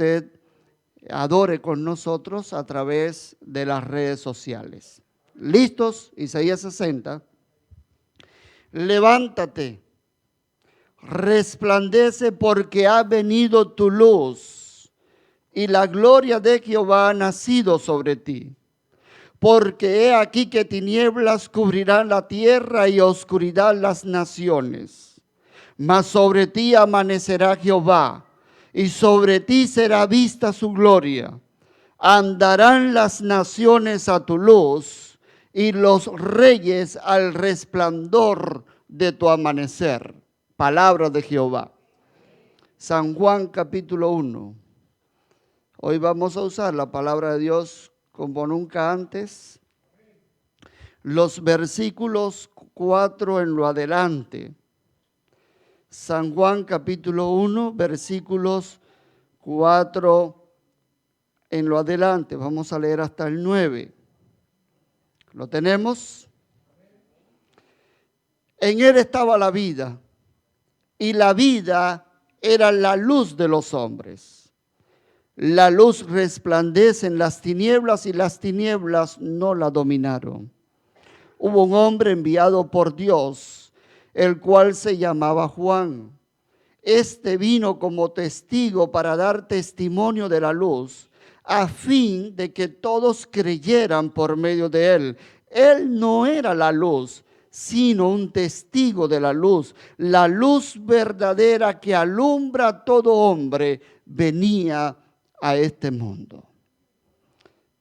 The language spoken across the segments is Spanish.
usted adore con nosotros a través de las redes sociales. ¿Listos? Isaías 60. Levántate, resplandece porque ha venido tu luz y la gloria de Jehová ha nacido sobre ti. Porque he aquí que tinieblas cubrirán la tierra y oscuridad las naciones. Mas sobre ti amanecerá Jehová y sobre ti será vista su gloria. Andarán las naciones a tu luz y los reyes al resplandor de tu amanecer. Palabra de Jehová. San Juan capítulo 1. Hoy vamos a usar la palabra de Dios como nunca antes. Los versículos 4 en lo adelante. San Juan capítulo 1, versículos 4 en lo adelante. Vamos a leer hasta el 9. ¿Lo tenemos? En él estaba la vida, y la vida era la luz de los hombres. La luz resplandece en las tinieblas y las tinieblas no la dominaron. Hubo un hombre enviado por Dios, el cual se llamaba Juan. Este vino como testigo para dar testimonio de la luz, a fin de que todos creyeran por medio de él. Él no era la luz, sino un testigo de la luz verdadera que alumbra a todo hombre, venía a este mundo.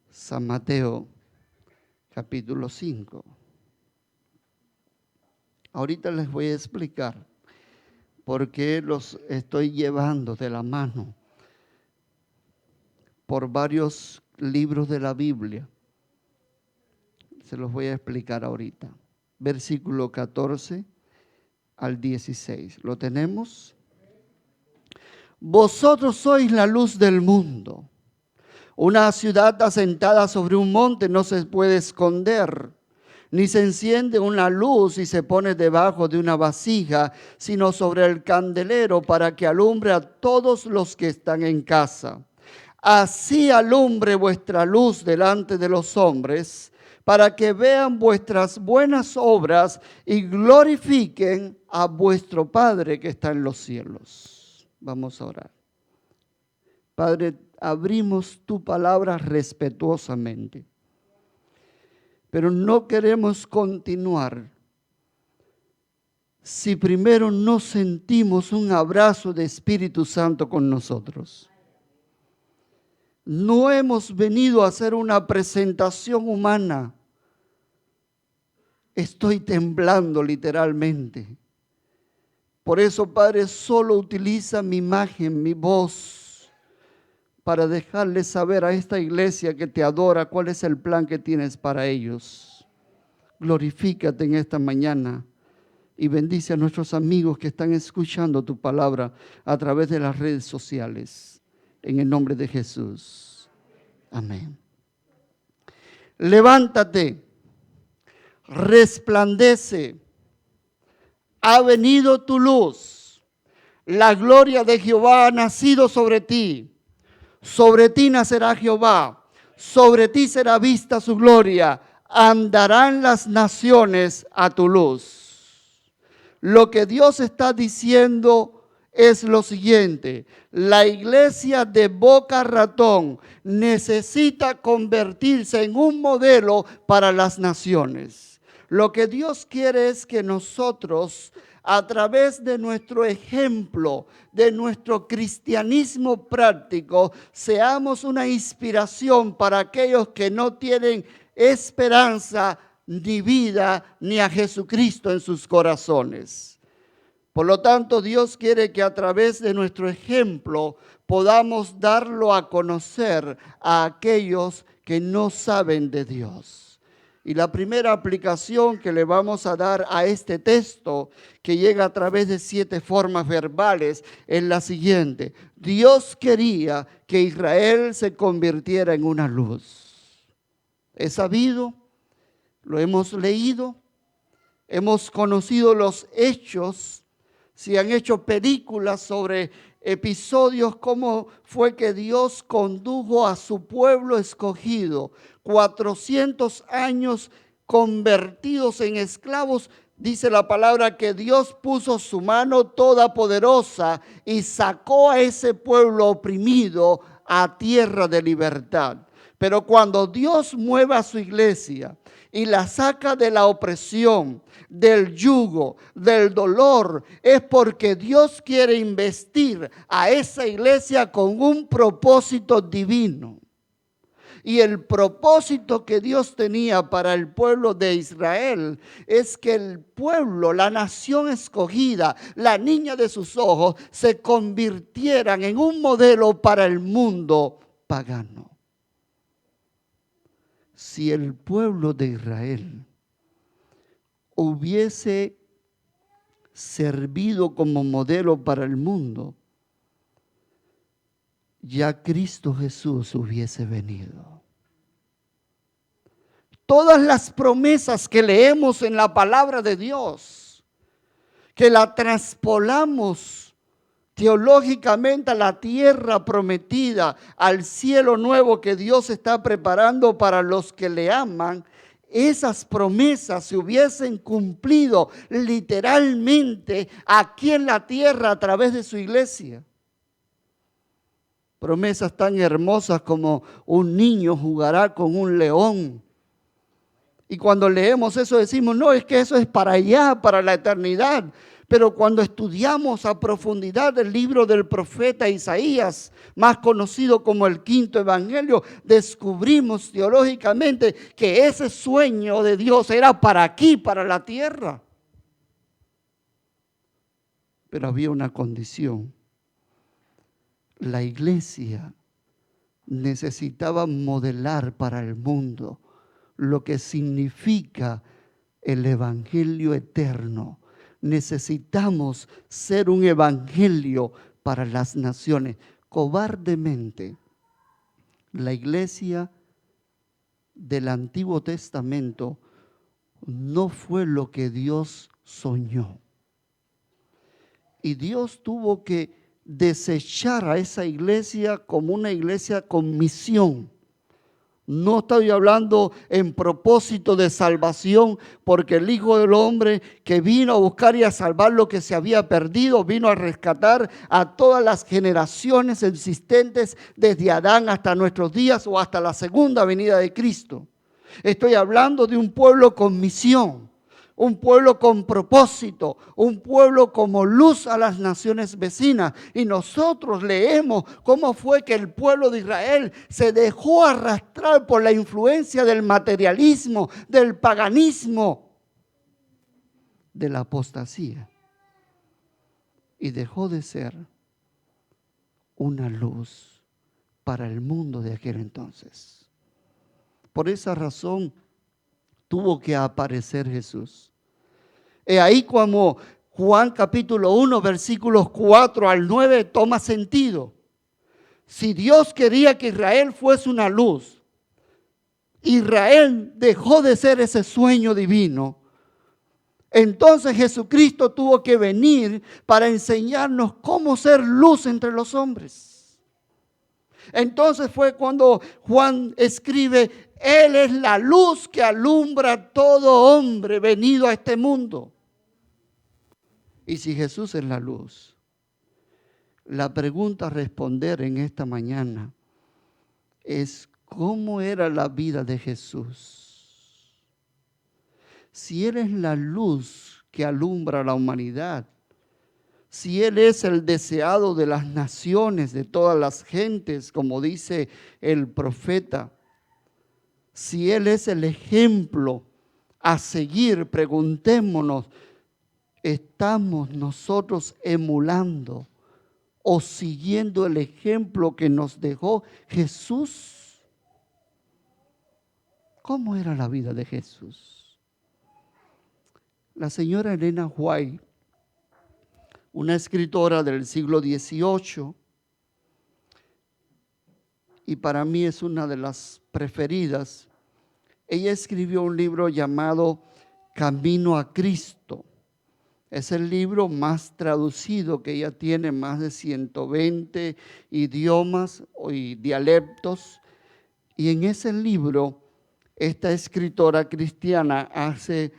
San Mateo, capítulo 5. Ahorita les voy a explicar por qué los estoy llevando de la mano por varios libros de la Biblia. Se los voy a explicar ahorita. Versículo 14 al 16. ¿Lo tenemos? Vosotros sois la luz del mundo. Una ciudad asentada sobre un monte no se puede esconder, ni se enciende una luz y se pone debajo de una vasija, sino sobre el candelero para que alumbre a todos los que están en casa. Así alumbre vuestra luz delante de los hombres, para que vean vuestras buenas obras y glorifiquen a vuestro Padre que está en los cielos. Vamos a orar. Padre, abrimos tu palabra respetuosamente, pero no queremos continuar si primero no sentimos un abrazo de Espíritu Santo con nosotros. No hemos venido a hacer una presentación humana. Estoy temblando literalmente. Por eso, Padre, solo utiliza mi imagen, mi voz, para dejarles saber a esta iglesia que te adora cuál es el plan que tienes para ellos. Glorifícate en esta mañana y bendice a nuestros amigos que están escuchando tu palabra a través de las redes sociales. En el nombre de Jesús. Amén. Levántate, resplandece. Ha venido tu luz. La gloria de Jehová ha nacido sobre ti. Sobre ti nacerá Jehová. Sobre ti será vista su gloria. Andarán las naciones a tu luz. Lo que Dios está diciendo es lo siguiente: la iglesia de Boca Ratón necesita convertirse en un modelo para las naciones. Lo que Dios quiere es que nosotros, a través de nuestro ejemplo, de nuestro cristianismo práctico, seamos una inspiración para aquellos que no tienen esperanza, ni vida, ni a Jesucristo en sus corazones. Por lo tanto, Dios quiere que a través de nuestro ejemplo podamos darlo a conocer a aquellos que no saben de Dios. Y la primera aplicación que le vamos a dar a este texto, que llega a través de 7 formas verbales, es la siguiente: Dios quería que Israel se convirtiera en una luz. Es sabido, lo hemos leído, hemos conocido los hechos. Se han hecho películas sobre episodios, cómo fue que Dios condujo a su pueblo escogido, 400 años convertidos en esclavos. Dice la palabra que Dios puso su mano todopoderosa y sacó a ese pueblo oprimido a tierra de libertad. Pero cuando Dios mueve a su iglesia y la saca de la opresión, del yugo, del dolor, es porque Dios quiere investir a esa iglesia con un propósito divino. Y el propósito que Dios tenía para el pueblo de Israel es que el pueblo, la nación escogida, la niña de sus ojos, se convirtieran en un modelo para el mundo pagano. Si el pueblo de Israel hubiese servido como modelo para el mundo, ya Cristo Jesús hubiese venido. Todas las promesas que leemos en la palabra de Dios, que la traspolamos teológicamente a la tierra prometida, al cielo nuevo que Dios está preparando para los que le aman, esas promesas se hubiesen cumplido literalmente aquí en la tierra a través de su iglesia. Promesas tan hermosas como un niño jugará con un león. Y cuando leemos eso decimos, no, es que eso es para allá, para la eternidad. Pero cuando estudiamos a profundidad el libro del profeta Isaías, más conocido como el quinto evangelio, descubrimos teológicamente que ese sueño de Dios era para aquí, para la tierra. Pero había una condición. La iglesia necesitaba modelar para el mundo lo que significa el evangelio eterno. Necesitamos ser un evangelio para las naciones. Cobardemente, la iglesia del Antiguo Testamento no fue lo que Dios soñó. Y Dios tuvo que desechar a esa iglesia como una iglesia con misión. No estoy hablando en propósito de salvación, porque el Hijo del Hombre que vino a buscar y a salvar lo que se había perdido, vino a rescatar a todas las generaciones existentes desde Adán hasta nuestros días o hasta la segunda venida de Cristo. Estoy hablando de un pueblo con misión, un pueblo con propósito, un pueblo como luz a las naciones vecinas. Y nosotros leemos cómo fue que el pueblo de Israel se dejó arrastrar por la influencia del materialismo, del paganismo, de la apostasía. Y dejó de ser una luz para el mundo de aquel entonces. Por esa razón tuvo que aparecer Jesús. Ahí como Juan capítulo 1, versículos 4 al 9 toma sentido. Si Dios quería que Israel fuese una luz, Israel dejó de ser ese sueño divino. Entonces Jesucristo tuvo que venir para enseñarnos cómo ser luz entre los hombres. Entonces fue cuando Juan escribe, Él es la luz que alumbra a todo hombre venido a este mundo. Y si Jesús es la luz, la pregunta a responder en esta mañana es ¿cómo era la vida de Jesús? Si Él es la luz que alumbra a la humanidad, si Él es el deseado de las naciones, de todas las gentes, como dice el profeta, si Él es el ejemplo a seguir, preguntémonos, ¿estamos nosotros emulando o siguiendo el ejemplo que nos dejó Jesús? ¿Cómo era la vida de Jesús? La señora Elena White, una escritora del siglo XVIII, y para mí es una de las preferidas, ella escribió un libro llamado Camino a Cristo. Es el libro más traducido, que ya tiene más de 120 idiomas y dialectos. Y en ese libro, esta escritora cristiana hace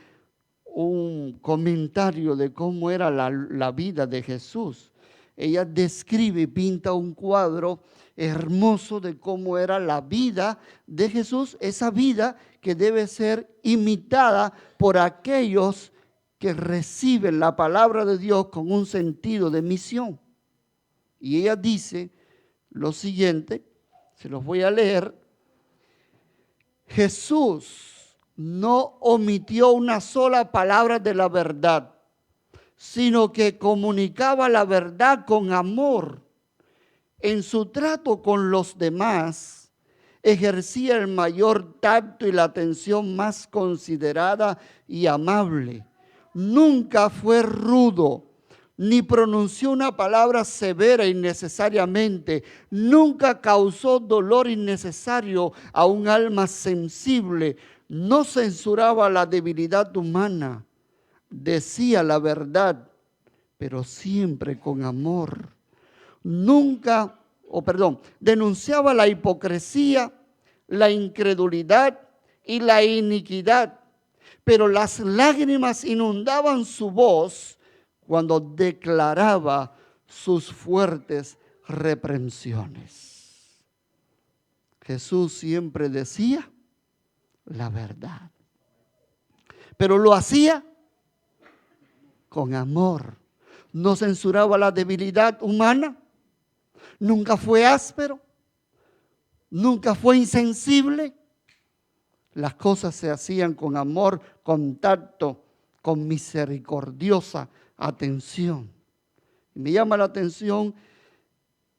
un comentario de cómo era la vida de Jesús. Ella describe y pinta un cuadro hermoso de cómo era la vida de Jesús, esa vida que debe ser imitada por aquellos que reciben la palabra de Dios con un sentido de misión. Y ella dice lo siguiente, se los voy a leer. Jesús no omitió una sola palabra de la verdad, sino que comunicaba la verdad con amor. En su trato con los demás, ejercía el mayor tacto y la atención más considerada y amable. Nunca fue rudo, ni pronunció una palabra severa innecesariamente. Nunca causó dolor innecesario a un alma sensible. No censuraba la debilidad humana. Decía la verdad, pero siempre con amor. Denunciaba la hipocresía, la incredulidad y la iniquidad, pero las lágrimas inundaban su voz cuando declaraba sus fuertes reprensiones. Jesús siempre decía la verdad, pero lo hacía con amor. No censuraba la debilidad humana, nunca fue áspero, nunca fue insensible. Las cosas se hacían con amor, con tacto, con misericordiosa atención. Me llama la atención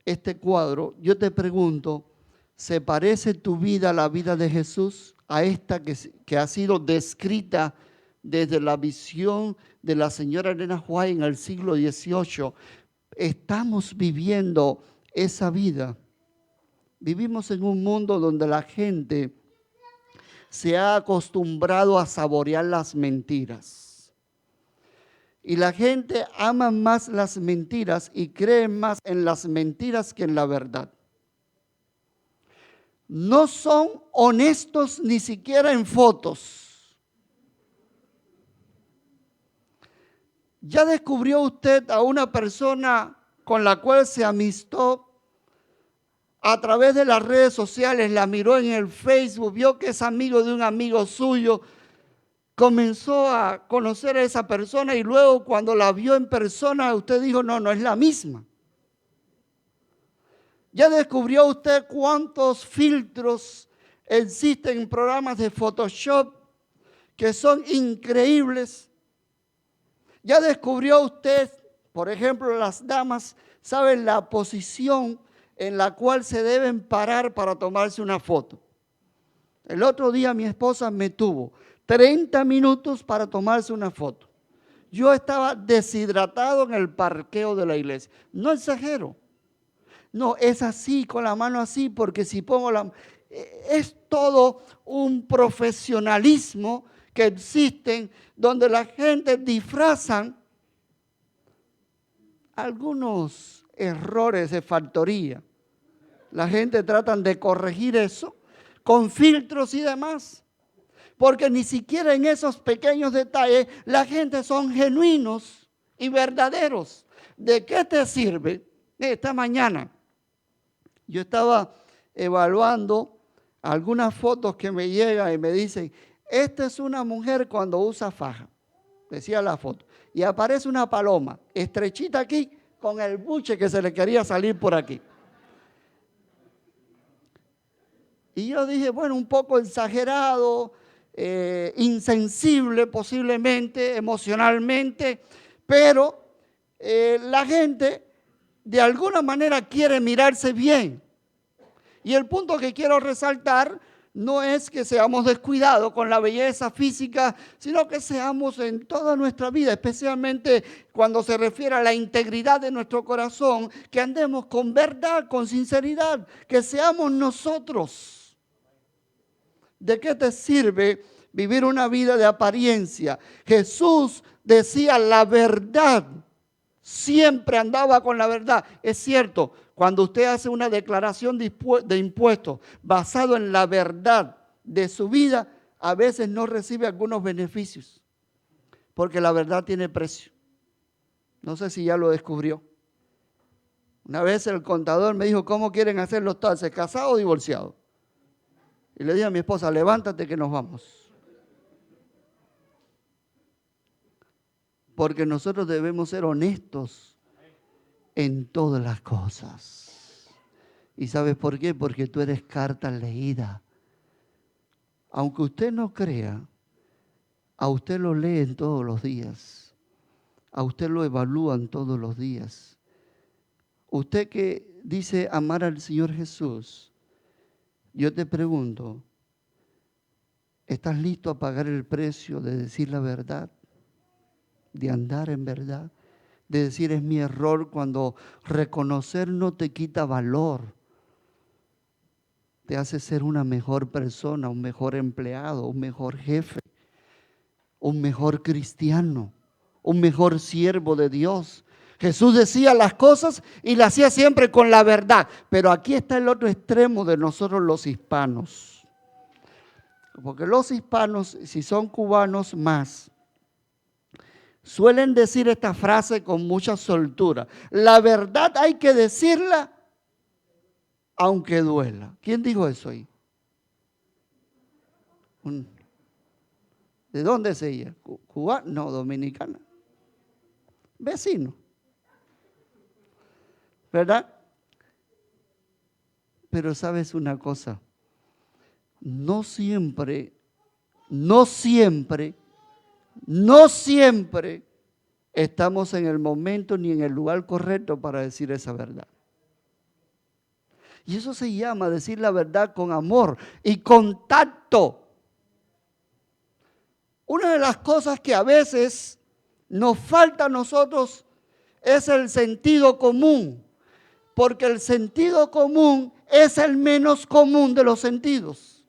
este cuadro. Yo te pregunto, ¿se parece tu vida a la vida de Jesús? A esta que ha sido descrita desde la visión de la señora Elena White en el siglo XVIII. Estamos viviendo esa vida. Vivimos en un mundo donde la gente se ha acostumbrado a saborear las mentiras. Y la gente ama más las mentiras y cree más en las mentiras que en la verdad. No son honestos ni siquiera en fotos. ¿Ya descubrió usted a una persona con la cual se amistó a través de las redes sociales, la miró en el Facebook, vio que es amigo de un amigo suyo, comenzó a conocer a esa persona y luego cuando la vio en persona usted dijo, no, no es la misma? ¿Ya descubrió usted cuántos filtros existen en programas de Photoshop que son increíbles? ¿Ya descubrió usted, por ejemplo, las damas saben la posición en la cual se deben parar para tomarse una foto? El otro día mi esposa me tuvo 30 minutos para tomarse una foto. Yo estaba deshidratado en el parqueo de la iglesia. No exagero. No, es así, con la mano así, porque si pongo la... Es todo un profesionalismo que existen donde la gente disfrazan algunos errores de factoría. La gente trata de corregir eso con filtros y demás, porque ni siquiera en esos pequeños detalles la gente son genuinos y verdaderos. ¿De qué te sirve? Esta mañana yo estaba evaluando algunas fotos que me llegan y me dicen, esta es una mujer cuando usa faja, decía la foto, y aparece una paloma estrechita aquí con el buche que se le quería salir por aquí. Y yo dije, bueno, un poco exagerado, insensible posiblemente, emocionalmente, pero la gente de alguna manera quiere mirarse bien. Y el punto que quiero resaltar no es que seamos descuidados con la belleza física, sino que seamos en toda nuestra vida, especialmente cuando se refiere a la integridad de nuestro corazón, que andemos con verdad, con sinceridad, que seamos nosotros. ¿De qué te sirve vivir una vida de apariencia? Jesús decía la verdad. Siempre andaba con la verdad. Es cierto, cuando usted hace una declaración de impuestos basado en la verdad de su vida, a veces no recibe algunos beneficios, porque la verdad tiene precio. No sé si ya lo descubrió. Una vez el contador me dijo, ¿cómo quieren hacer los taxes? ¿Casado o divorciado? Y le dije a mi esposa, levántate que nos vamos. Porque nosotros debemos ser honestos en todas las cosas. ¿Y sabes por qué? Porque tú eres carta leída. Aunque usted no crea, a usted lo leen todos los días. A usted lo evalúan todos los días. Usted que dice amar al Señor Jesús, yo te pregunto, ¿estás listo a pagar el precio de decir la verdad? De andar en verdad, de decir es mi error, cuando reconocer no te quita valor, te hace ser una mejor persona, un mejor empleado, un mejor jefe, un mejor cristiano, un mejor siervo de Dios. Jesús decía las cosas y las hacía siempre con la verdad, pero aquí está el otro extremo de nosotros los hispanos, porque los hispanos, si son cubanos más, suelen decir esta frase con mucha soltura. La verdad hay que decirla aunque duela. ¿Quién dijo eso ahí? ¿De dónde es ella? ¿Cubana? No, dominicana. Vecino. ¿Verdad? Pero sabes una cosa, no siempre estamos en el momento ni en el lugar correcto para decir esa verdad. Y eso se llama decir la verdad con amor y con tacto. Una de las cosas que a veces nos falta a nosotros es el sentido común, porque el sentido común es el menos común de los sentidos.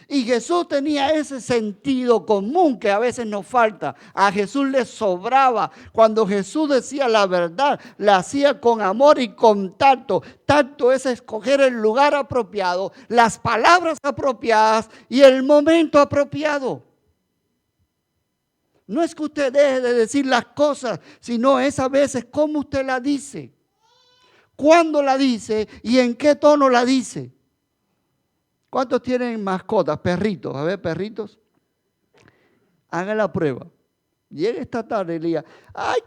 Y Jesús tenía ese sentido común que a veces nos falta. A Jesús le sobraba. Cuando Jesús decía la verdad, la hacía con amor y con tacto. Tacto es escoger el lugar apropiado, las palabras apropiadas y el momento apropiado. No es que usted deje de decir las cosas, sino es a veces cómo usted la dice, cuándo la dice y en qué tono la dice. ¿Cuántos tienen mascotas? Perritos. A ver, perritos. Haga la prueba. Llega esta tarde y le diga, ¡ay,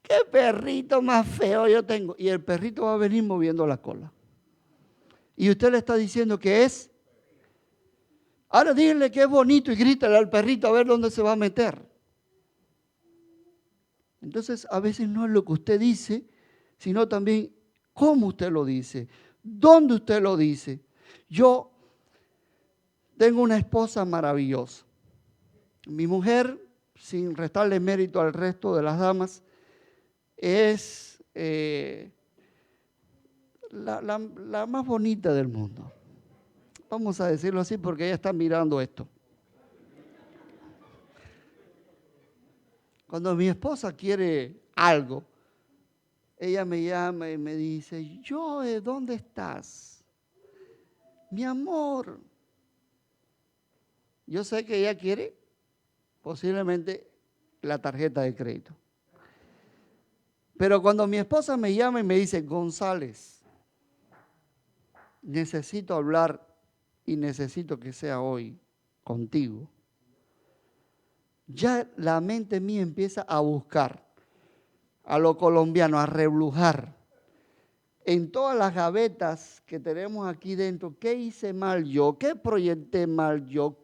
qué perrito más feo yo tengo! Y el perrito va a venir moviendo la cola. Y usted le está diciendo que es. Ahora díganle que es bonito y grítale al perrito a ver dónde se va a meter. Entonces, a veces no es lo que usted dice, sino también cómo usted lo dice, dónde usted lo dice. Yo tengo una esposa maravillosa. Mi mujer, sin restarle mérito al resto de las damas, es la más bonita del mundo. Vamos a decirlo así porque ella está mirando esto. Cuando mi esposa quiere algo, ella me llama y me dice, Joe, ¿dónde estás? Mi amor. Yo sé que ella quiere posiblemente la tarjeta de crédito. Pero cuando mi esposa me llama y me dice, González, necesito hablar y necesito que sea hoy contigo, ya la mente mía empieza a buscar a lo colombiano, a reblujar en todas las gavetas que tenemos aquí dentro. ¿Qué hice mal yo? ¿Qué proyecté mal yo?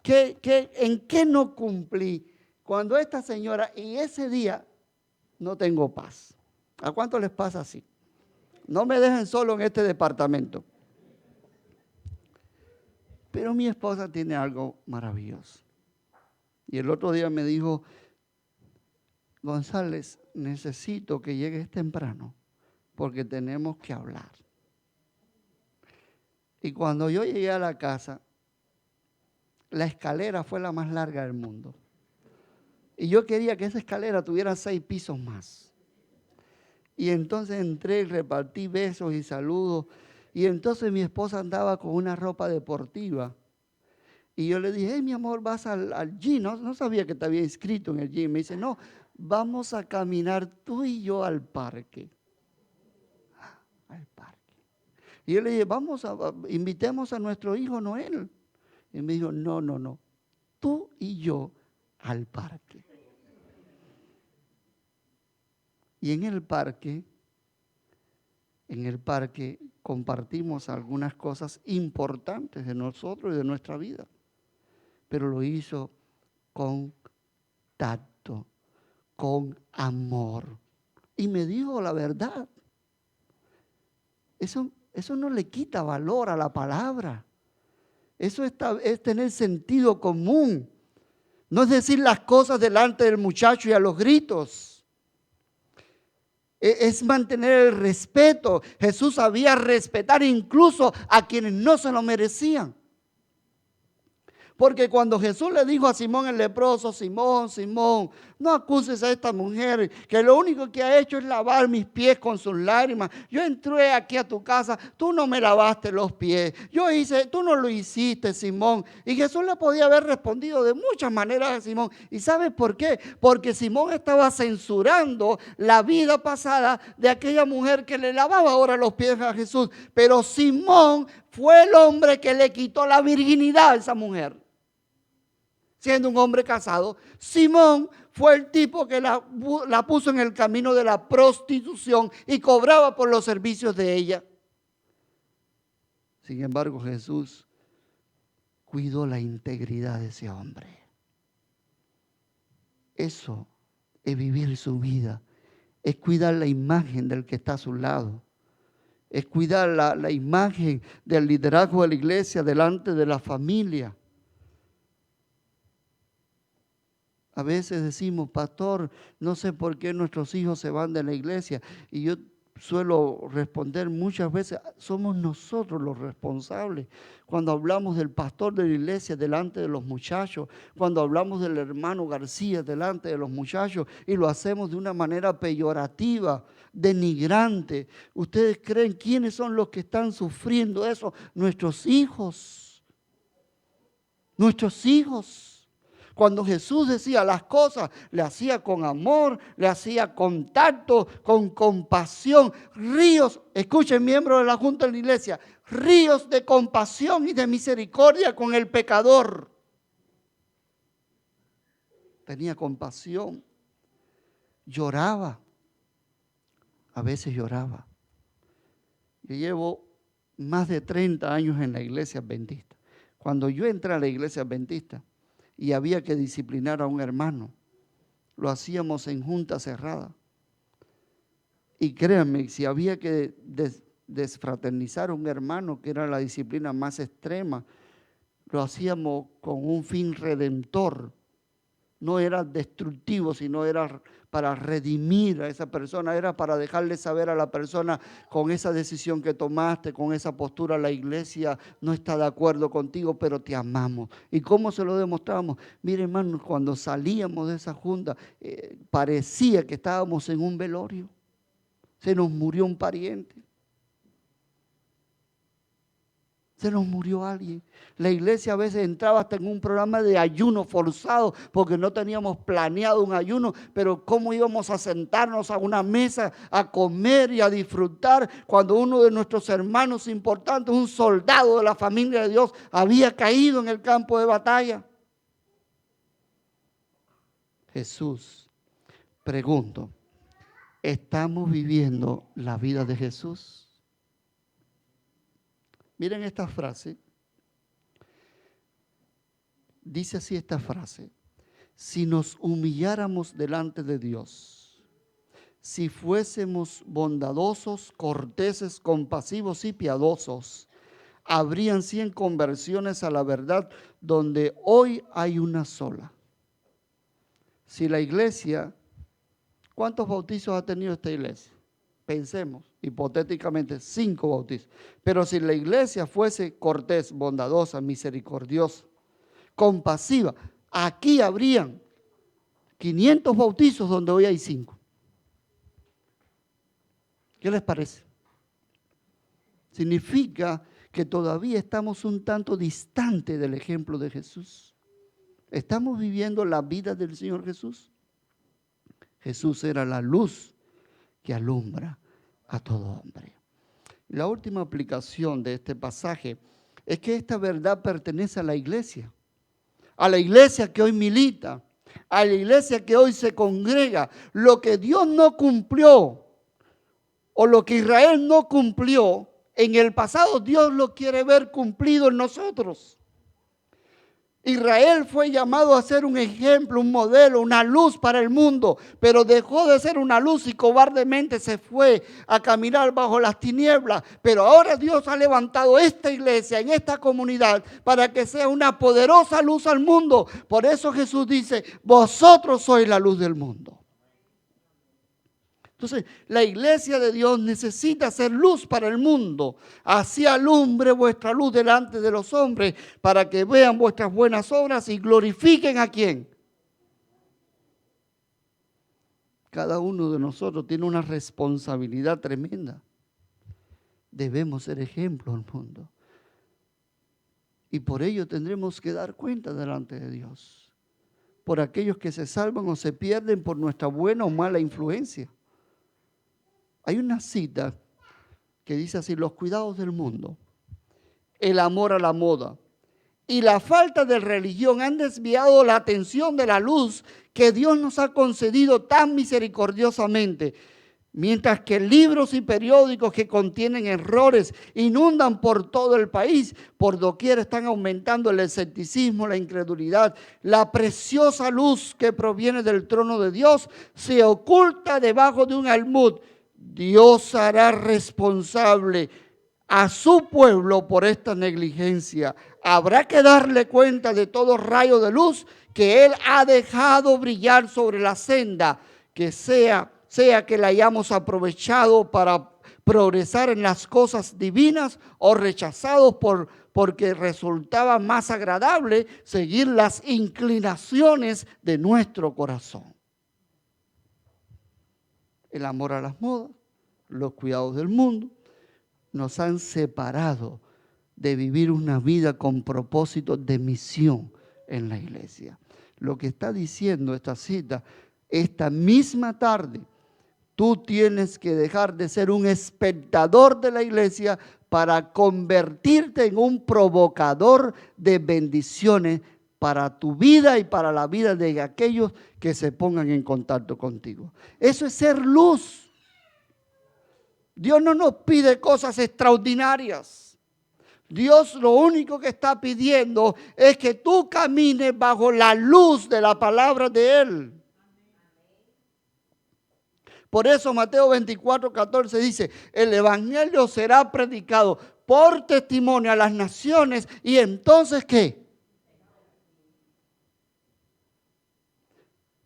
¿En qué no cumplí? Cuando esta señora, y ese día no tengo paz. ¿A cuánto les pasa así? No me dejen solo en este departamento. Pero mi esposa tiene algo maravilloso. Y el otro día me dijo, González, necesito que llegues temprano porque tenemos que hablar. Y cuando yo llegué a la casa, la escalera fue la más larga del mundo. Y yo quería que esa escalera tuviera 6 pisos más. Y entonces entré y repartí besos y saludos. Y entonces mi esposa andaba con una ropa deportiva. Y yo le dije, hey, mi amor, vas al gym. No sabía que te había inscrito en el gym. Me dice, no, vamos a caminar tú y yo al parque. Al parque. Y yo le dije, invitemos a nuestro hijo Noel. Y me dijo, no, tú y yo al parque. Y en el parque compartimos algunas cosas importantes de nosotros y de nuestra vida. Pero lo hizo con tacto, con amor. Y me dijo la verdad. Eso no le quita valor a la palabra. Eso es tener sentido común. No es decir las cosas delante del muchacho y a los gritos. Es mantener el respeto. Jesús sabía respetar incluso a quienes no se lo merecían. Porque cuando Jesús le dijo a Simón el leproso, Simón, no acuses a esta mujer, que lo único que ha hecho es lavar mis pies con sus lágrimas. Yo entré aquí a tu casa, tú no me lavaste los pies. Tú no lo hiciste, Simón. Y Jesús le podía haber respondido de muchas maneras a Simón. ¿Y sabes por qué? Porque Simón estaba censurando la vida pasada de aquella mujer que le lavaba ahora los pies a Jesús. Pero Simón fue el hombre que le quitó la virginidad a esa mujer. Siendo un hombre casado, Simón fue el tipo que la puso en el camino de la prostitución y cobraba por los servicios de ella. Sin embargo, Jesús cuidó la integridad de ese hombre. Eso es vivir su vida, es cuidar la imagen del que está a su lado, es cuidar la imagen del liderazgo de la iglesia delante de la familia. A veces decimos, pastor, no sé por qué nuestros hijos se van de la iglesia. Y yo suelo responder muchas veces, somos nosotros los responsables. Cuando hablamos del pastor de la iglesia delante de los muchachos, cuando hablamos del hermano García delante de los muchachos y lo hacemos de una manera peyorativa, denigrante. ¿Ustedes creen quiénes son los que están sufriendo eso? Nuestros hijos. Nuestros hijos. Cuando Jesús decía las cosas, le hacía con amor, le hacía con tacto, con compasión. Ríos, escuchen miembros de la Junta de la Iglesia, ríos de compasión y de misericordia con el pecador. Tenía compasión. Lloraba. A veces lloraba. Yo llevo más de 30 años en la iglesia adventista. Cuando yo entré a la iglesia adventista, y había que disciplinar a un hermano, lo hacíamos en junta cerrada. Y créanme, si había que desfraternizar a un hermano, que era la disciplina más extrema, lo hacíamos con un fin redentor. No era destructivo, sino era para redimir a esa persona, era para dejarle saber a la persona, con esa decisión que tomaste, con esa postura, la iglesia no está de acuerdo contigo, pero te amamos. ¿Y cómo se lo demostramos? Mire, hermano, cuando salíamos de esa junta, parecía que estábamos en un velorio. Se nos murió un pariente. Se nos murió alguien. La iglesia a veces entraba hasta en un programa de ayuno forzado porque no teníamos planeado un ayuno, pero cómo íbamos a sentarnos a una mesa a comer y a disfrutar cuando uno de nuestros hermanos importantes, un soldado de la familia de Dios, había caído en el campo de batalla. Jesús, pregunto, ¿estamos viviendo la vida de Jesús? Miren esta frase. Dice así esta frase: si nos humilláramos delante de Dios, si fuésemos bondadosos, corteses, compasivos y piadosos, habrían 100 conversiones a la verdad donde hoy hay una sola. Si la iglesia, ¿cuántos bautizos ha tenido esta iglesia? Pensemos, hipotéticamente, 5 bautizos. Pero si la iglesia fuese cortés, bondadosa, misericordiosa, compasiva, aquí habrían 500 bautizos donde hoy hay 5. ¿Qué les parece? Significa que todavía estamos un tanto distantes del ejemplo de Jesús. ¿Estamos viviendo la vida del Señor Jesús? Jesús era la luz que alumbra a todo hombre. La última aplicación de este pasaje es que esta verdad pertenece a la iglesia que hoy milita, a la iglesia que hoy se congrega. Lo que Dios no cumplió o lo que Israel no cumplió en el pasado, Dios lo quiere ver cumplido en nosotros. Israel fue llamado a ser un ejemplo, un modelo, una luz para el mundo, pero dejó de ser una luz y cobardemente se fue a caminar bajo las tinieblas. Pero ahora Dios ha levantado esta iglesia en esta comunidad para que sea una poderosa luz al mundo. Por eso Jesús dice, vosotros sois la luz del mundo. Entonces, la iglesia de Dios necesita ser luz para el mundo. Así alumbre vuestra luz delante de los hombres, para que vean vuestras buenas obras y glorifiquen ¿a quién? Cada uno de nosotros tiene una responsabilidad tremenda. Debemos ser ejemplo al mundo. Y por ello tendremos que dar cuenta delante de Dios. Por aquellos que se salvan o se pierden por nuestra buena o mala influencia. Hay una cita que dice así: los cuidados del mundo, el amor a la moda y la falta de religión han desviado la atención de la luz que Dios nos ha concedido tan misericordiosamente. Mientras que libros y periódicos que contienen errores inundan por todo el país, por doquier están aumentando el escepticismo, la incredulidad. La preciosa luz que proviene del trono de Dios se oculta debajo de un almud. Dios hará responsable a su pueblo por esta negligencia. Habrá que darle cuenta de todo rayo de luz que Él ha dejado brillar sobre la senda, que sea que la hayamos aprovechado para progresar en las cosas divinas o rechazados porque resultaba más agradable seguir las inclinaciones de nuestro corazón. El amor a las modas, los cuidados del mundo, nos han separado de vivir una vida con propósito de misión en la iglesia. Lo que está diciendo esta cita, esta misma tarde, tú tienes que dejar de ser un espectador de la iglesia para convertirte en un provocador de bendiciones para tu vida y para la vida de aquellos que se pongan en contacto contigo. Eso es ser luz. Dios no nos pide cosas extraordinarias. Dios lo único que está pidiendo es que tú camines bajo la luz de la palabra de Él. Por eso Mateo 24:14 dice, el evangelio será predicado por testimonio a las naciones y entonces ¿qué?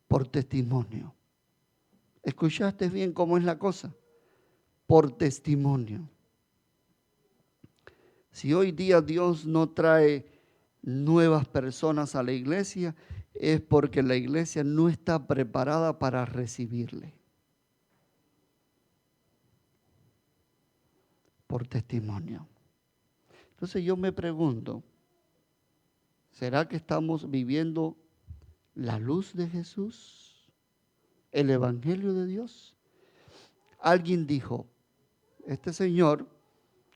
Por testimonio. ¿Escuchaste bien cómo es la cosa? Por testimonio. Si hoy día Dios no trae nuevas personas a la iglesia, es porque la iglesia no está preparada para recibirle. Por testimonio. Entonces yo me pregunto, ¿será que estamos viviendo la luz de Jesús? ¿El evangelio de Dios? Alguien dijo, este señor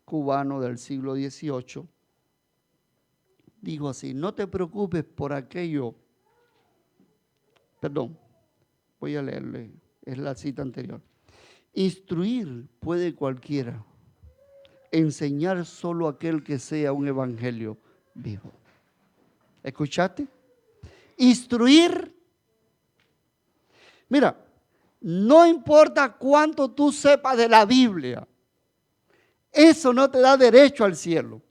cubano del siglo XVIII, dijo así, no te preocupes por aquello, perdón, voy a leerle, es la cita anterior. Instruir puede cualquiera, enseñar solo aquel que sea un evangelio vivo. ¿Escuchaste? Instruir. Mira, no importa cuánto tú sepas de la Biblia, eso no te da derecho al cielo.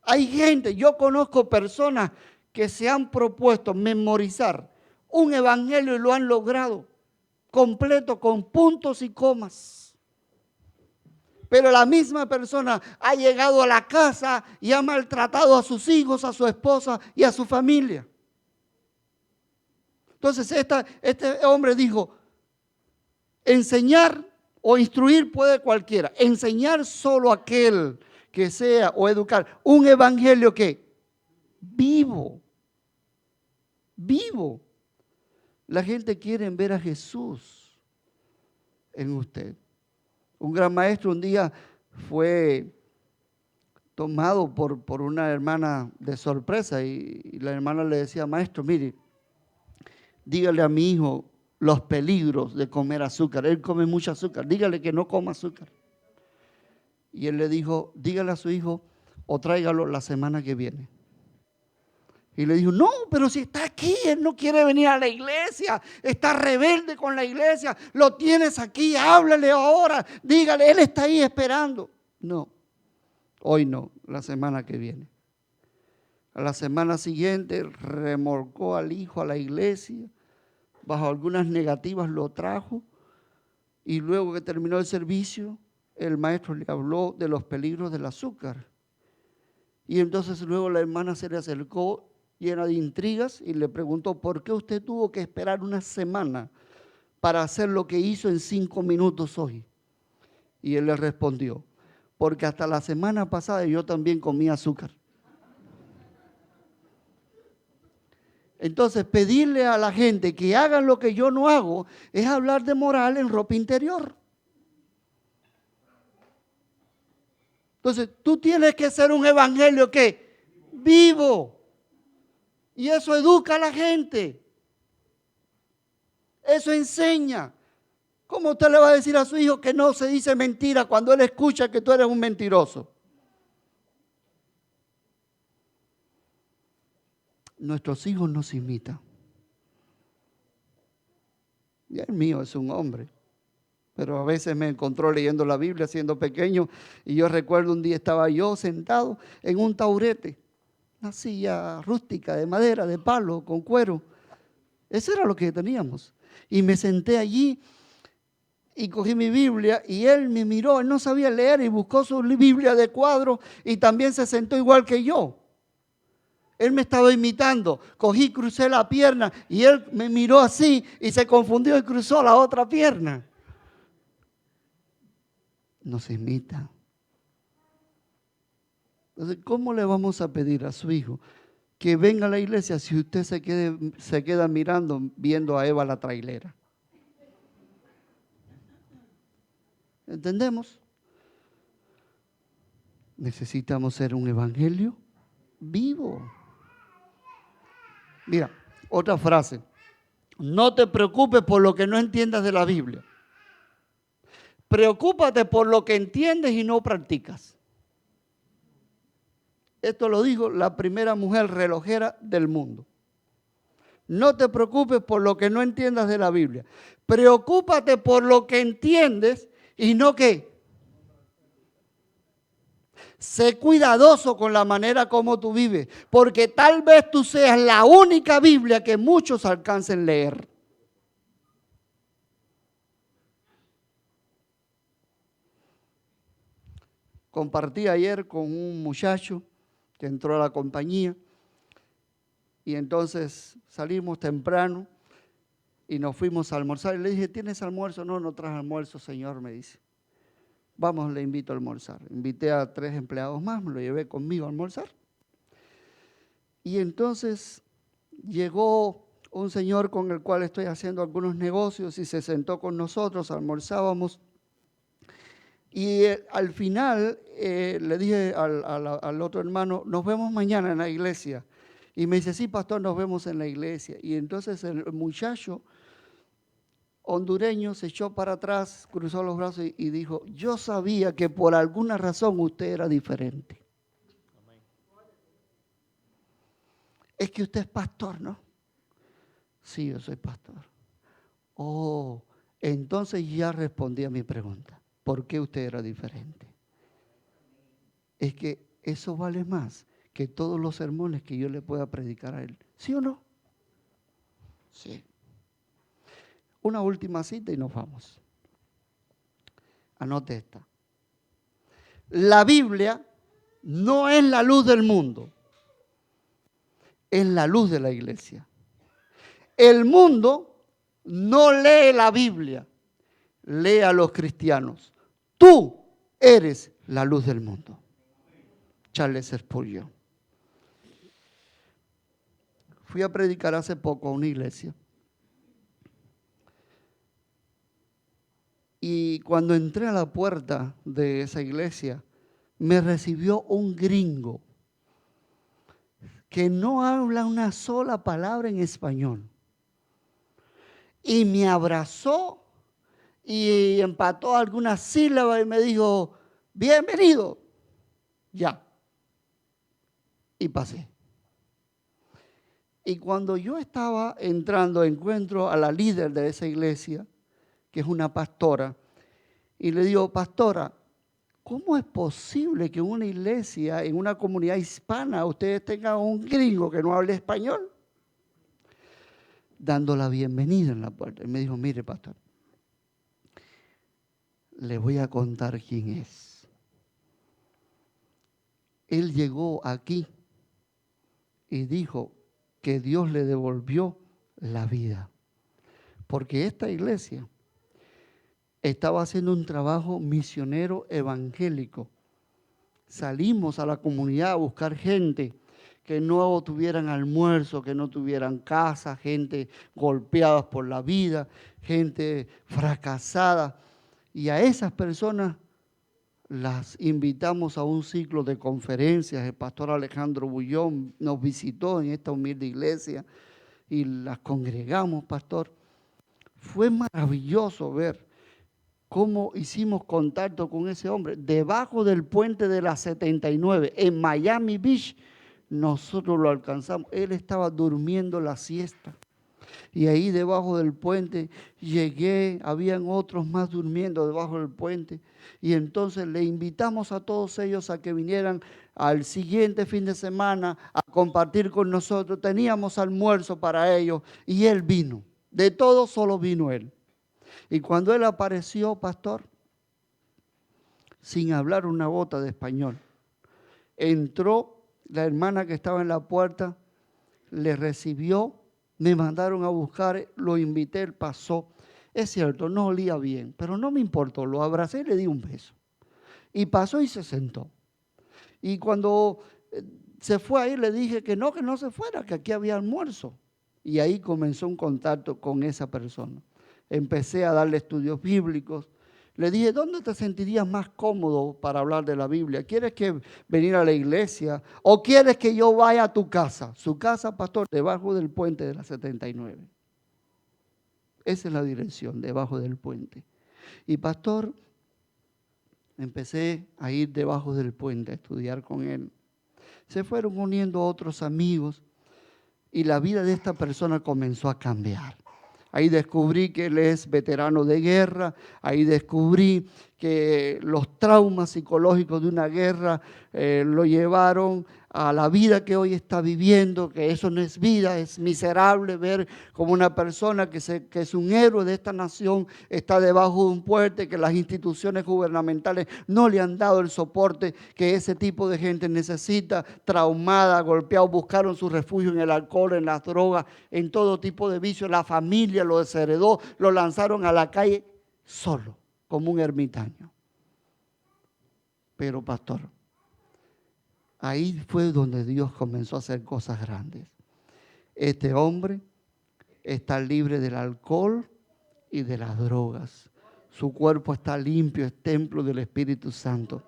Hay gente, yo conozco personas que se han propuesto memorizar un evangelio y lo han logrado completo con puntos y comas. Pero la misma persona ha llegado a la casa y ha maltratado a sus hijos, a su esposa y a su familia. Entonces este hombre dijo, enseñar o instruir puede cualquiera. Enseñar solo aquel que sea, o educar, un evangelio que vivo. Vivo. La gente quiere ver a Jesús en usted. Un gran maestro un día fue tomado por una hermana de sorpresa y la hermana le decía, maestro, mire, dígale a mi hijo los peligros de comer azúcar. Él come mucho azúcar, dígale que no coma azúcar. Y él le dijo, dígale a su hijo o tráigalo la semana que viene. Y le dijo, no, pero si está aquí, él no quiere venir a la iglesia, está rebelde con la iglesia, lo tienes aquí, háblale ahora, dígale, él está ahí esperando. No, hoy no, la semana que viene. A la semana siguiente remolcó al hijo a la iglesia, bajo algunas negativas lo trajo, y luego que terminó el servicio, el maestro le habló de los peligros del azúcar. Y entonces luego la hermana se le acercó llena de intrigas y le preguntó, ¿por qué usted tuvo que esperar una semana para hacer lo que hizo en 5 minutos hoy? Y él le respondió, porque hasta la semana pasada yo también comía azúcar. Entonces, pedirle a la gente que hagan lo que yo no hago es hablar de moral en ropa interior. Entonces, tú tienes que ser un evangelio que vivo. Y eso educa a la gente. Eso enseña. ¿Cómo usted le va a decir a su hijo que no se dice mentira cuando él escucha que tú eres un mentiroso? Nuestros hijos nos imitan. Y el mío es un hombre. Pero a veces me encontró leyendo la Biblia siendo pequeño. Y yo recuerdo un día estaba yo sentado en un taburete. Una silla rústica de madera, de palo, con cuero. Eso era lo que teníamos. Y me senté allí y cogí mi Biblia y él me miró. Él no sabía leer y buscó su Biblia de cuadro y también se sentó igual que yo. Él me estaba imitando. Cogí, crucé la pierna y él me miró así y se confundió y cruzó la otra pierna. Nos imita. Entonces, ¿cómo le vamos a pedir a su hijo que venga a la iglesia si usted se queda mirando, viendo a Eva la trailera? ¿Entendemos? Necesitamos ser un evangelio vivo. Mira, otra frase. No te preocupes por lo que no entiendas de la Biblia. Preocúpate por lo que entiendes y no practicas. Esto lo dijo la primera mujer relojera del mundo. No te preocupes por lo que no entiendas de la Biblia. Preocúpate por lo que entiendes y no qué. Sé cuidadoso con la manera como tú vives, porque tal vez tú seas la única Biblia que muchos alcancen a leer. Compartí ayer con un muchacho que entró a la compañía y entonces salimos temprano y nos fuimos a almorzar. Y le dije, ¿tienes almuerzo? No, no traje almuerzo, señor, me dice. Vamos, le invito a almorzar. Invité a 3 empleados más, me lo llevé conmigo a almorzar. Y entonces llegó un señor con el cual estoy haciendo algunos negocios y se sentó con nosotros, almorzábamos. Y al final le dije al otro hermano, nos vemos mañana en la iglesia. Y me dice, sí, pastor, nos vemos en la iglesia. Y entonces el muchacho hondureño se echó para atrás, cruzó los brazos y dijo, yo sabía que por alguna razón usted era diferente. Amén. Es que usted es pastor, ¿no? Sí, yo soy pastor. Oh, entonces ya respondí a mi pregunta. ¿Por qué usted era diferente? Es que eso vale más que todos los sermones que yo le pueda predicar a él. ¿Sí o no? Sí. Una última cita y nos vamos. Anote esta. La Biblia no es la luz del mundo, es la luz de la iglesia. El mundo no lee la Biblia, lee a los cristianos. Tú eres la luz del mundo. Charles Spurgeon. Fui a predicar hace poco a una iglesia. Y cuando entré a la puerta de esa iglesia, me recibió un gringo que no habla una sola palabra en español. Y me abrazó y empató algunas sílabas y me dijo, bienvenido. Ya. Y pasé. Y cuando yo estaba entrando, encuentro a la líder de esa iglesia, que es una pastora, y le digo, pastora, ¿cómo es posible que en una iglesia, en una comunidad hispana, ustedes tengan un gringo que no hable español? Dando la bienvenida en la puerta. Y me dijo, mire, pastor, le voy a contar quién es. Él llegó aquí y dijo que Dios le devolvió la vida. Porque esta iglesia estaba haciendo un trabajo misionero evangélico. Salimos a la comunidad a buscar gente que no tuvieran almuerzo, que no tuvieran casa, gente golpeada por la vida, gente fracasada. Y a esas personas las invitamos a un ciclo de conferencias. El pastor Alejandro Bullón nos visitó en esta humilde iglesia y las congregamos, pastor. Fue maravilloso ver cómo hicimos contacto con ese hombre. Debajo del puente de la 79, en Miami Beach, nosotros lo alcanzamos. Él estaba durmiendo la siesta. Y ahí debajo del puente llegué, habían otros más durmiendo debajo del puente. Y entonces le invitamos a todos ellos a que vinieran al siguiente fin de semana a compartir con nosotros. Teníamos almuerzo para ellos y él vino. De todo solo vino él. Y cuando él apareció, pastor, sin hablar una gota de español, entró la hermana que estaba en la puerta, le recibió, me mandaron a buscar, lo invité, él pasó. Es cierto, no olía bien, pero no me importó, lo abracé y le di un beso. Y pasó y se sentó. Y cuando se fue ahí le dije que no se fuera, que aquí había almuerzo. Y ahí comenzó un contacto con esa persona. Empecé a darle estudios bíblicos. Le dije, ¿dónde te sentirías más cómodo para hablar de la Biblia? ¿Quieres que venir a la iglesia o quieres que yo vaya a tu casa? Su casa, pastor, debajo del puente de la 79. Esa es la dirección, debajo del puente. Y pastor, empecé a ir debajo del puente a estudiar con él. Se fueron uniendo otros amigos y la vida de esta persona comenzó a cambiar. Ahí descubrí que él es veterano de guerra, ahí descubrí que los traumas psicológicos de una guerra lo llevaron a la vida que hoy está viviendo, que eso no es vida, es miserable ver como una persona que es un héroe de esta nación está debajo de un puente, que las instituciones gubernamentales no le han dado el soporte que ese tipo de gente necesita, traumada, golpeada, buscaron su refugio en el alcohol, en las drogas, en todo tipo de vicios. La familia lo desheredó, lo lanzaron a la calle solo, como un ermitaño. Pero pastor, ahí fue donde Dios comenzó a hacer cosas grandes. Este hombre está libre del alcohol y de las drogas. Su cuerpo está limpio, es templo del Espíritu Santo.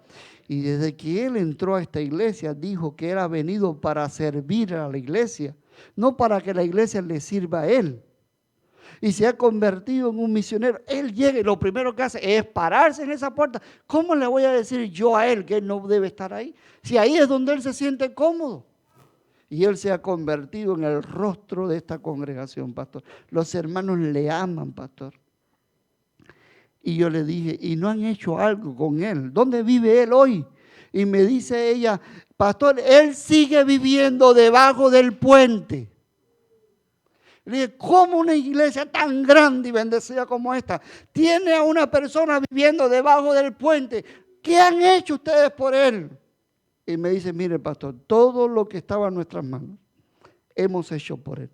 Y desde que él entró a esta iglesia, dijo que era venido para servir a la iglesia, no para que la iglesia le sirva a él. Y se ha convertido en un misionero. Él llega y lo primero que hace es pararse en esa puerta. ¿Cómo le voy a decir yo a él que él no debe estar ahí? Si ahí es donde él se siente cómodo. Y él se ha convertido en el rostro de esta congregación, pastor. Los hermanos le aman, pastor. Y yo le dije, ¿y no han hecho algo con él? ¿Dónde vive él hoy? Y me dice ella, pastor, él sigue viviendo debajo del puente. Le dije, ¿cómo una iglesia tan grande y bendecida como esta tiene a una persona viviendo debajo del puente? ¿Qué han hecho ustedes por él? Y me dice, mire pastor, todo lo que estaba en nuestras manos hemos hecho por él.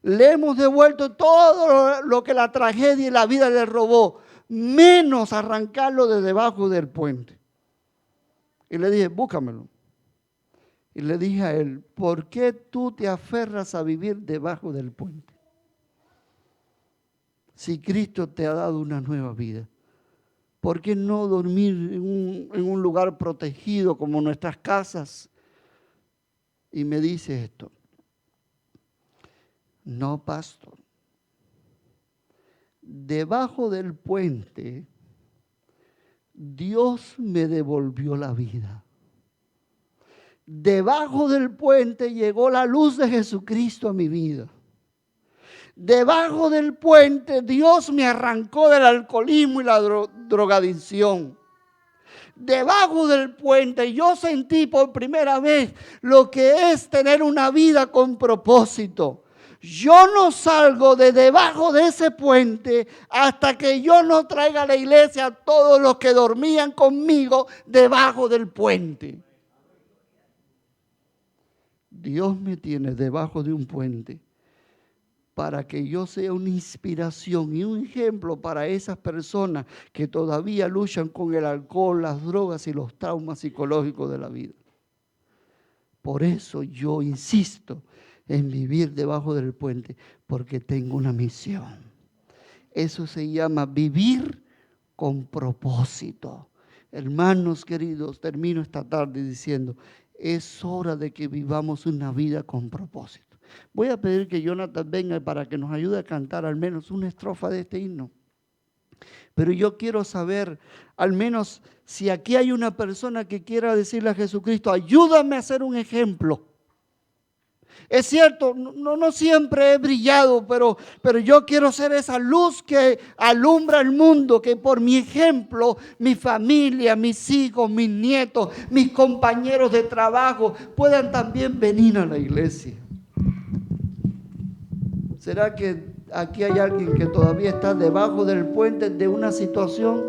Le hemos devuelto todo lo que la tragedia y la vida le robó, menos arrancarlo de debajo del puente. Y le dije, búscamelo. Y le dije a él, ¿por qué tú te aferras a vivir debajo del puente? Si Cristo te ha dado una nueva vida, ¿por qué no dormir en un lugar protegido como nuestras casas? Y me dice esto, no, pastor, debajo del puente Dios me devolvió la vida. Debajo del puente llegó la luz de Jesucristo a mi vida. Debajo del puente Dios me arrancó del alcoholismo y la drogadicción. Debajo del puente yo sentí por primera vez lo que es tener una vida con propósito. Yo no salgo de debajo de ese puente hasta que yo no traiga a la iglesia a todos los que dormían conmigo debajo del puente. Dios me tiene debajo de un puente para que yo sea una inspiración y un ejemplo para esas personas que todavía luchan con el alcohol, las drogas y los traumas psicológicos de la vida. Por eso yo insisto en vivir debajo del puente, porque tengo una misión. Eso se llama vivir con propósito. Hermanos queridos, termino esta tarde diciendo, es hora de que vivamos una vida con propósito. Voy a pedir que Jonathan venga para que nos ayude a cantar al menos una estrofa de este himno. Pero yo quiero saber, al menos si aquí hay una persona que quiera decirle a Jesucristo, ayúdame a ser un ejemplo. Es cierto, no siempre he brillado, pero yo quiero ser esa luz que alumbra el mundo, que por mi ejemplo, mi familia, mis hijos, mis nietos, mis compañeros de trabajo puedan también venir a la iglesia. ¿Será que aquí hay alguien que todavía está debajo del puente de una situación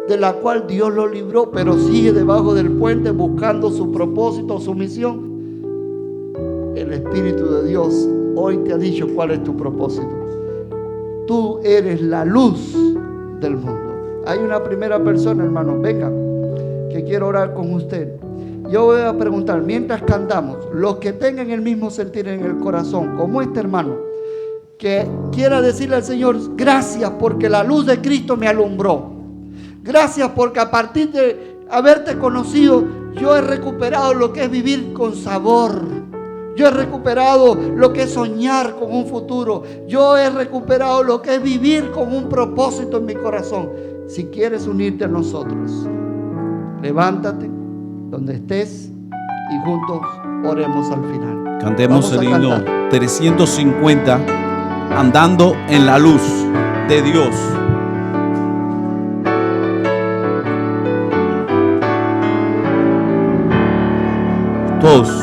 de la cual Dios lo libró, pero sigue debajo del puente buscando su propósito, su misión? El Espíritu de Dios hoy te ha dicho cuál es tu propósito. Tú eres la luz del mundo. Hay una primera persona, hermano, venga, que quiero orar con usted. Yo voy a preguntar, mientras cantamos, los que tengan el mismo sentir en el corazón, como este hermano, que quiera decirle al Señor, gracias porque la luz de Cristo me alumbró. Gracias porque a partir de haberte conocido, yo he recuperado lo que es vivir con sabor. Yo he recuperado lo que es soñar con un futuro. Yo he recuperado lo que es vivir con un propósito en mi corazón. Si quieres unirte a nosotros, levántate donde estés y juntos oremos al final. Cantemos el himno 350, andando en la luz de Dios. Todos.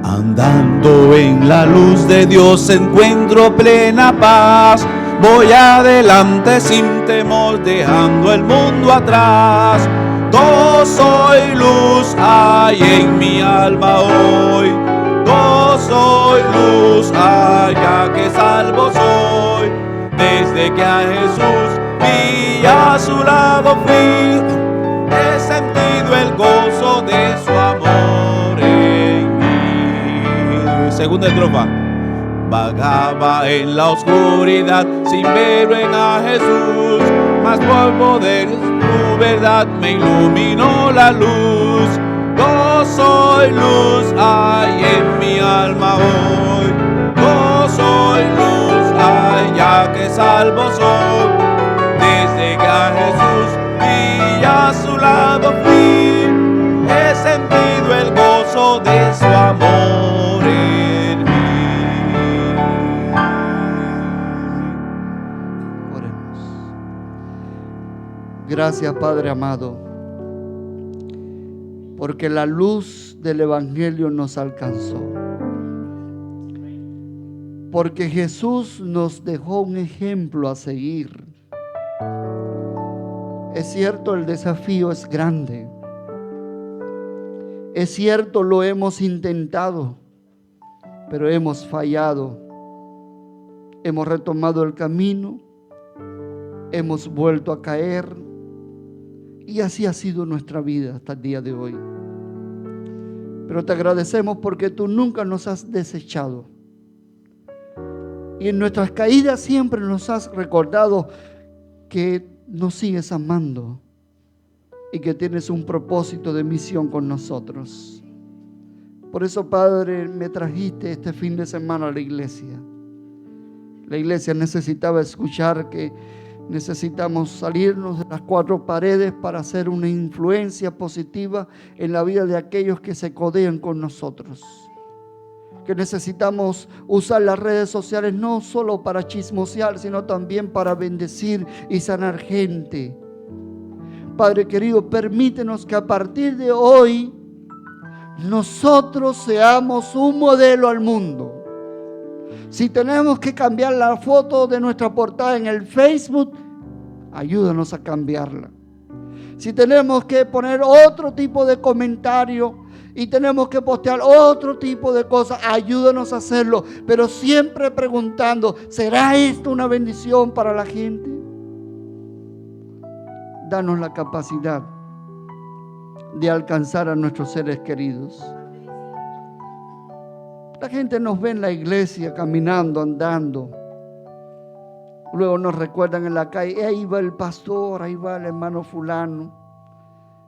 Andando en la luz de Dios encuentro plena paz. Voy adelante sin temor, dejando el mundo atrás. Gozo y luz hay en mi alma hoy. Gozo y luz hay, ya que salvo soy. Desde que a Jesús vi, a su lado fui, he sentido el gozo de su amor en mí. Segunda estrofa. Vagaba en la oscuridad sin ver en a Jesús, mas por poder su verdad me iluminó la luz. Gozo y luz hay en mi alma hoy. Gozo y luz hay, ya que salvo soy. Desde que a Jesús vi, a su lado fui, he sentido el gozo de su amor en mí. Oremos. Gracias, Padre amado, porque la luz del Evangelio nos alcanzó. Porque Jesús nos dejó un ejemplo a seguir. Es cierto, el desafío es grande. Es cierto, lo hemos intentado. pero hemos fallado, hemos retomado el camino, hemos vuelto a caer, y así ha sido nuestra vida hasta el día de hoy. Pero te agradecemos porque tú nunca nos has desechado, y en nuestras caídas siempre nos has recordado que nos sigues amando y que tienes un propósito de misión con nosotros. Por eso, Padre, me trajiste este fin de semana a la iglesia. La iglesia necesitaba escuchar que necesitamos salirnos de las cuatro paredes para hacer una influencia positiva en la vida de aquellos que se codean con nosotros. Que necesitamos usar las redes sociales no solo para chismosear, sino también para bendecir y sanar gente. Padre querido, permítenos que a partir de hoy nosotros seamos un modelo al mundo. Si tenemos que cambiar la foto de nuestra portada en el Facebook, ayúdanos a cambiarla. Si tenemos que poner otro tipo de comentario y tenemos que postear otro tipo de cosas, ayúdanos a hacerlo, pero siempre preguntando, ¿será esto una bendición para la gente? Danos la capacidad de alcanzar a nuestros seres queridos. La gente nos ve en la iglesia caminando, andando. Luego nos recuerdan en la calle, ahí va el pastor, ahí va el hermano fulano.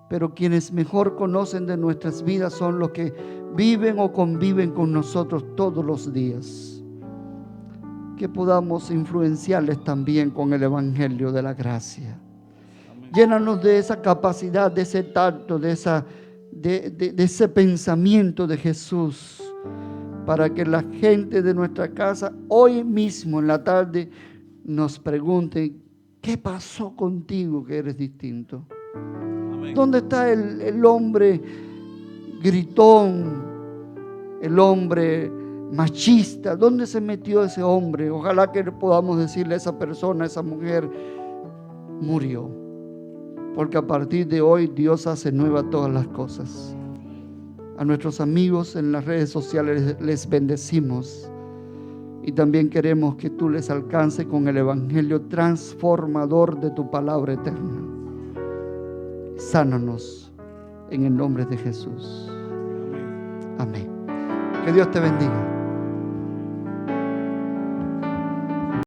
Pero quienes mejor conocen de nuestras vidas son los que viven o conviven con nosotros todos los días. Que podamos influenciarles también con el evangelio de la gracia. Llénanos de esa capacidad, de ese tacto, de ese pensamiento de Jesús, para que la gente de nuestra casa hoy mismo en la tarde nos pregunte, ¿qué pasó contigo que eres distinto? Amén. ¿Dónde está el hombre gritón, el hombre machista? ¿Dónde se metió ese hombre? Ojalá que podamos decirle a esa persona, a esa mujer, murió. Porque a partir de hoy Dios hace nueva todas las cosas. A nuestros amigos en las redes sociales les bendecimos y también queremos que tú les alcances con el evangelio transformador de tu palabra eterna. Sánanos en el nombre de Jesús. Amén. Que Dios te bendiga.